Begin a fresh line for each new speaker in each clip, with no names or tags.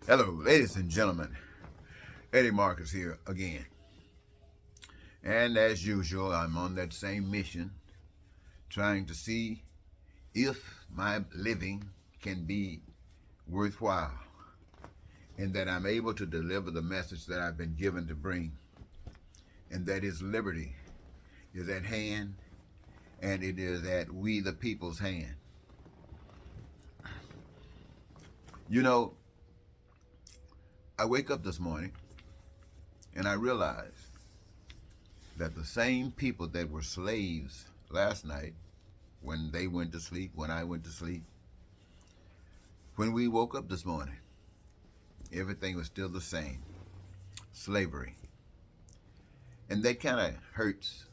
Hello, ladies and gentlemen. Eddie Marcus here again. And as usual, I'm on that same mission, trying to see if my living can be worthwhile and that I'm able to deliver the message that I've been given to bring, and that is liberty is at hand and it is at we the people's hand. You know, I wake up this morning and I realize that the same people that were slaves last night, when they went to sleep, when I went to sleep, when we woke up this morning, everything was still the same. Slavery. And that kind of hurts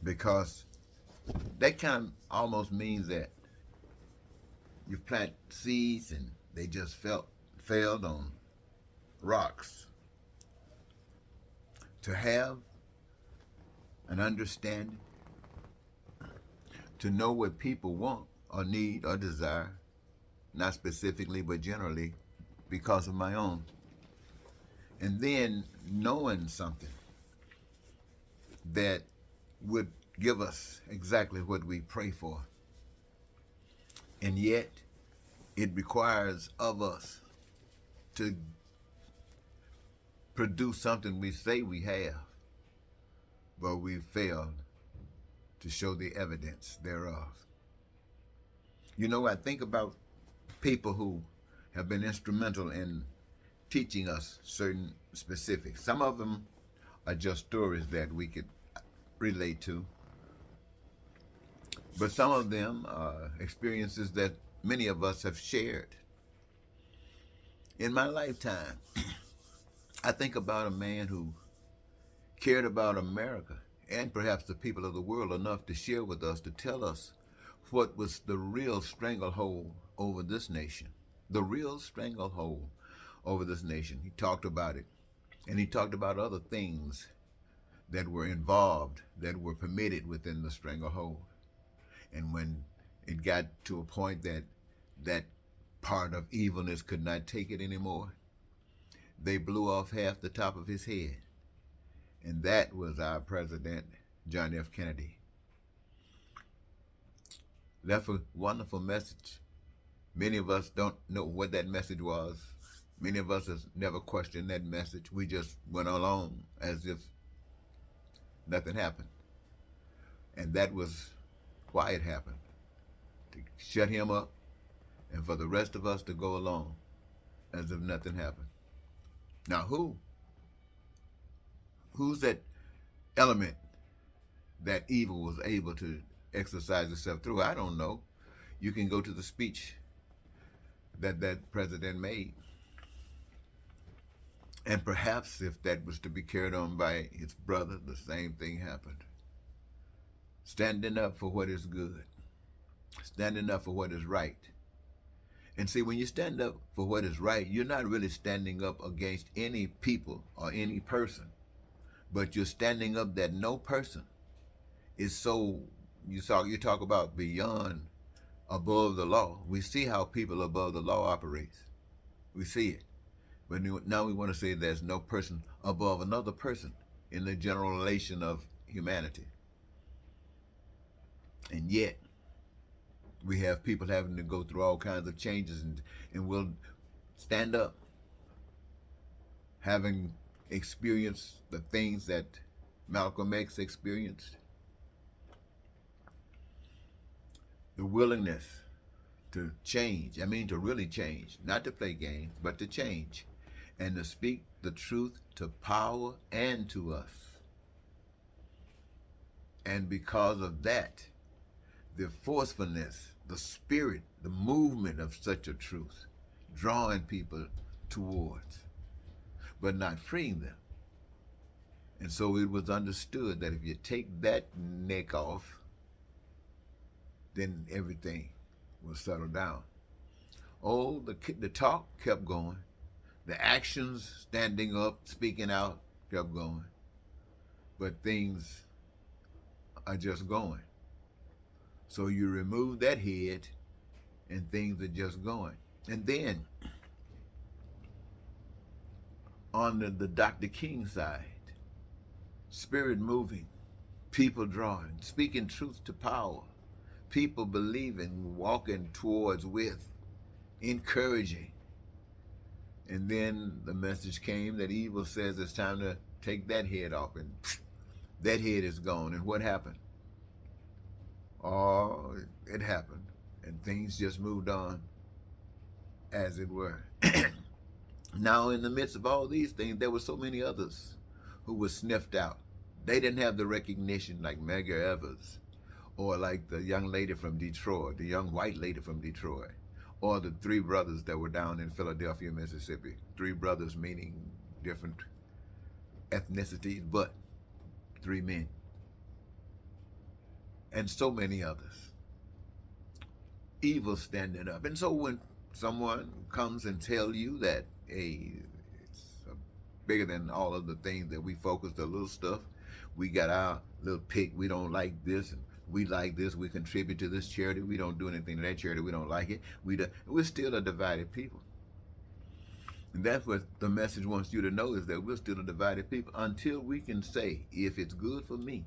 because that kind of almost means that you plant seeds and they just failed on rocks. To have an understanding, to know what people want or need or desire, not specifically but generally because of my own. And then knowing something that would give us exactly what we pray for. And yet, it requires of us to produce something we say we have, but we failed to show the evidence thereof. You know, I think about people who have been instrumental in teaching us certain specifics. Some of them are just stories that we could relate to, but some of them are experiences that many of us have shared. In my lifetime, I think about a man who cared about America and perhaps the people of the world enough to share with us, to tell us what was the real stranglehold over this nation. The real stranglehold over this nation. He talked about it. And he talked about other things that were involved, that were permitted within the stranglehold. And when it got to a point that that part of evilness could not take it anymore, they blew off half the top of his head. And that was our president, John F. Kennedy. That's a wonderful message. Many of us don't know what that message was. Many of us has never questioned that message. We just went along as if nothing happened. And that was why it happened. To shut him up and for the rest of us to go along as if nothing happened. Now who's that element that evil was able to exercise itself through? I don't know. You can go to the speech that president made. And perhaps if that was to be carried on by his brother, the same thing happened. Standing up for what is good. Standing up for what is right. And see, when you stand up for what is right, you're not really standing up against any people or any person, but you're standing up that no person is so, you talk about beyond, above the law. We see how people above the law operates. We see it. But now we want to say there's no person above another person in the general relation of humanity. And yet, we have people having to go through all kinds of changes, and we'll stand up, having experienced the things that Malcolm X experienced. The willingness to change, I mean to really change, not to play games, but to change, and to speak the truth to power and to us. And because of that, the forcefulness, the spirit, the movement of such a truth, drawing people towards, but not freeing them. And so it was understood that if you take that neck off, then everything will settle down. Oh, the talk kept going. The actions, standing up, speaking out, kept going. But things are just going. So you remove that head and things are just going. And then on the Dr. King side, spirit moving, people drawing, speaking truth to power, people believing, walking towards with, encouraging. And then the message came that evil says it's time to take that head off, and that head is gone. And what happened? Oh, it happened. And things just moved on, as it were. Now, in the midst of all these things, there were so many others who were sniffed out. They didn't have the recognition like Medgar Evers, or like the young lady from Detroit, the young white lady from Detroit, or the three brothers that were down in Philadelphia, Mississippi. Three brothers meaning different ethnicities, but three men. And so many others. Evil standing up. And so when someone comes and tell you that, hey, it's bigger than all of the things that we focus, the little stuff, we got our little pick, we don't like this, and we like this, we contribute to this charity, we don't do anything to that charity, we don't like it, we're still a divided people. And that's what the message wants you to know, is that we're still a divided people until we can say, if it's good for me,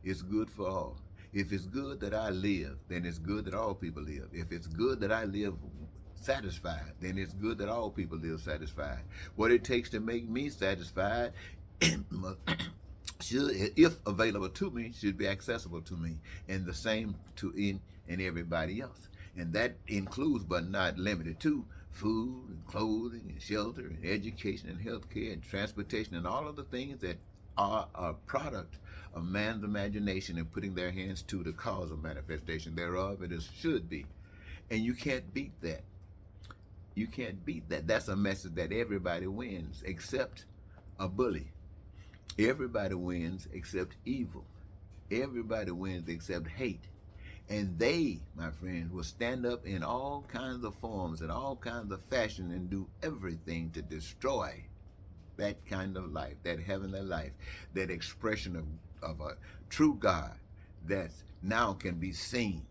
it's good for all. If it's good that I live, then it's good that all people live. If it's good that I live satisfied, then it's good that all people live satisfied. What it takes to make me satisfied, should, if available to me, should be accessible to me, and the same to in and everybody else. And that includes, but not limited to, food and clothing and shelter and education and healthcare and transportation and all of the things that are a product of man's imagination and putting their hands to the cause of manifestation thereof. It should be. And you can't beat that. You can't beat that. That's a message that everybody wins except a bully. Everybody wins except evil. Everybody wins except hate. And they, my friends, will stand up in all kinds of forms and all kinds of fashion and do everything to destroy that kind of life, that heavenly life, that expression of a true God that now can be seen.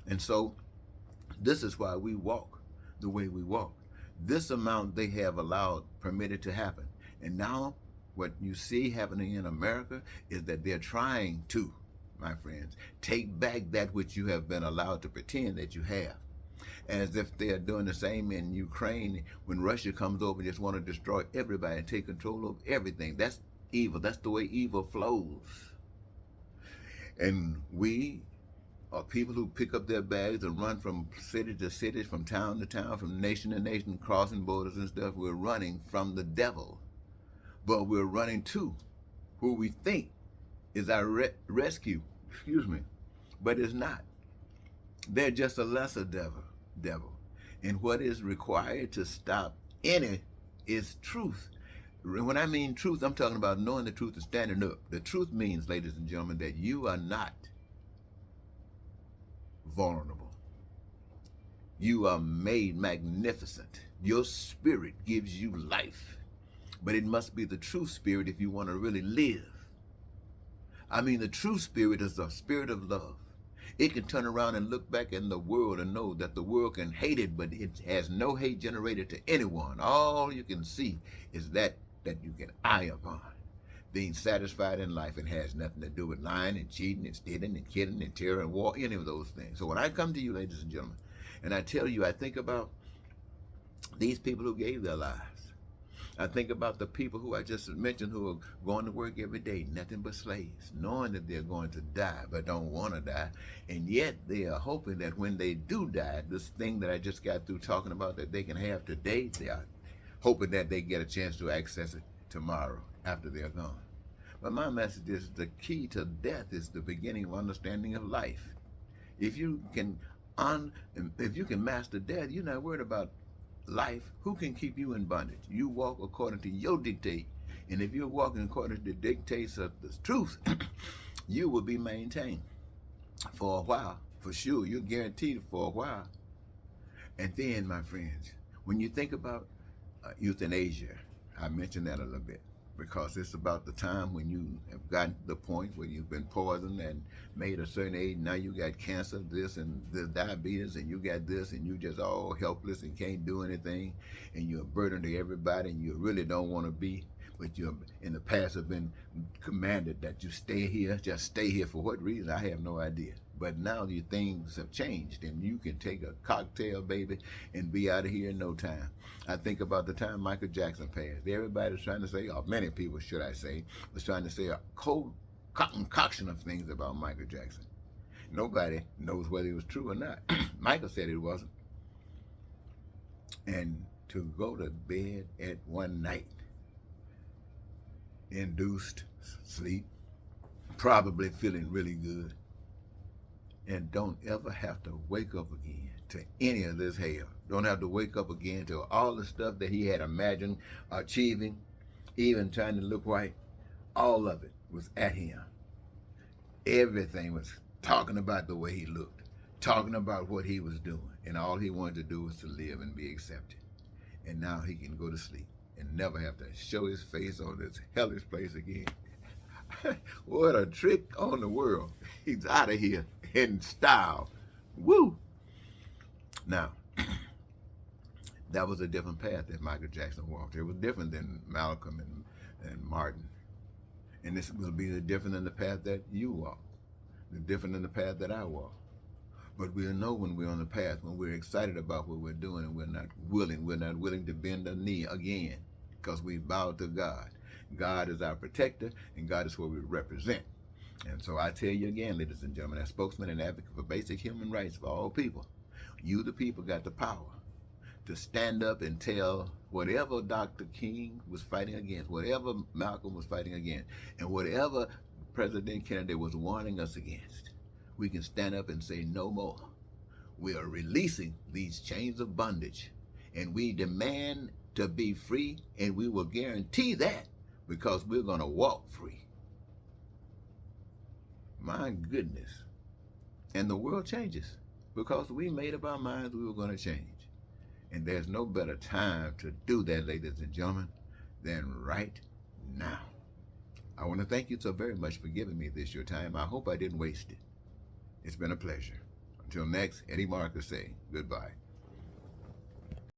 And so this is why we walk the way we walk. This amount they have allowed, permitted to happen. And now what you see happening in America is that they're trying to, my friends, take back that which you have been allowed to pretend that you have. As if they are doing the same in Ukraine when Russia comes over and just want to destroy everybody and take control of everything. That's evil. That's the way evil flows. And we are people who pick up their bags and run from city to city, from town to town, from nation to nation, crossing borders and stuff. We're running from the devil. But we're running to who we think is our rescue. But it's not. They're just a lesser devil. And what is required to stop any is truth. When I mean truth, I'm talking about knowing the truth and standing up. The truth means, ladies and gentlemen, that you are not vulnerable. You are made magnificent. Your spirit gives you life. But it must be the true spirit if you want to really live. I mean, the true spirit is the spirit of love. It can turn around and look back in the world and know that the world can hate it, but it has no hate generated to anyone. All you can see is that you can eye upon. Being satisfied in life, it has nothing to do with lying and cheating and stealing and killing and terror and war, any of those things. So when I come to you, ladies and gentlemen, and I tell you, I think about these people who gave their lives. I think about the people who I just mentioned who are going to work every day, nothing but slaves, knowing that they're going to die, but don't want to die. And yet they are hoping that when they do die, this thing that I just got through talking about that they can have today, they are hoping that they get a chance to access it tomorrow after they're gone. But my message is the key to death is the beginning of understanding of life. If you can master death, you're not worried about life. Who can keep you in bondage? You walk according to your dictate, and if you're walking according to the dictates of the truth, you will be maintained for a while. For sure, you're guaranteed for a while. And then, my friends, when you think about euthanasia, I mentioned that a little bit, because it's about the time when you have gotten to the point where you've been poisoned and made a certain age. Now you got cancer, this and the diabetes, and you got this, and you just all helpless and can't do anything, and you're a burden to everybody, and you really don't want to be. But you in the past have been commanded that you stay here, just stay here. For what reason? I have no idea. But now your things have changed, and you can take a cocktail, baby, and be out of here in no time. I think about the time Michael Jackson passed. Everybody's trying to say, or many people, should I say, was trying to say a cold concoction of things about Michael Jackson. Nobody knows whether it was true or not. Michael said it wasn't. And to go to bed at one night, induced sleep, probably feeling really good, and don't ever have to wake up again to any of this hell. Don't have to wake up again to all the stuff that he had imagined achieving, even trying to look right. All of it was at him. Everything was talking about the way he looked, talking about what he was doing, and all he wanted to do was to live and be accepted. And now he can go to sleep and never have to show his face on this hellish place again. What a trick on the world. He's out of here in style. Woo! Now, that was a different path that Michael Jackson walked. It was different than Malcolm and Martin. And this will be different than the path that you walk, different than the path that I walk. But we'll know when we're on the path, when we're excited about what we're doing, and we're not willing to bend a knee again, because we bow to God. God is our protector, and God is what we represent. And so I tell you again, ladies and gentlemen, as spokesman and advocate for basic human rights for all people, you the people got the power to stand up and tell whatever Dr. King was fighting against, whatever Malcolm was fighting against, and whatever President Kennedy was warning us against, we can stand up and say no more. We are releasing these chains of bondage, and we demand to be free, and we will guarantee that because we're going to walk free. My goodness. And the world changes because we made up our minds we were going to change. And there's no better time to do that, ladies and gentlemen, than right now. I want to thank you so very much for giving me this your time. I hope I didn't waste it. It's been a pleasure. Until next, Eddie Marcus saying goodbye.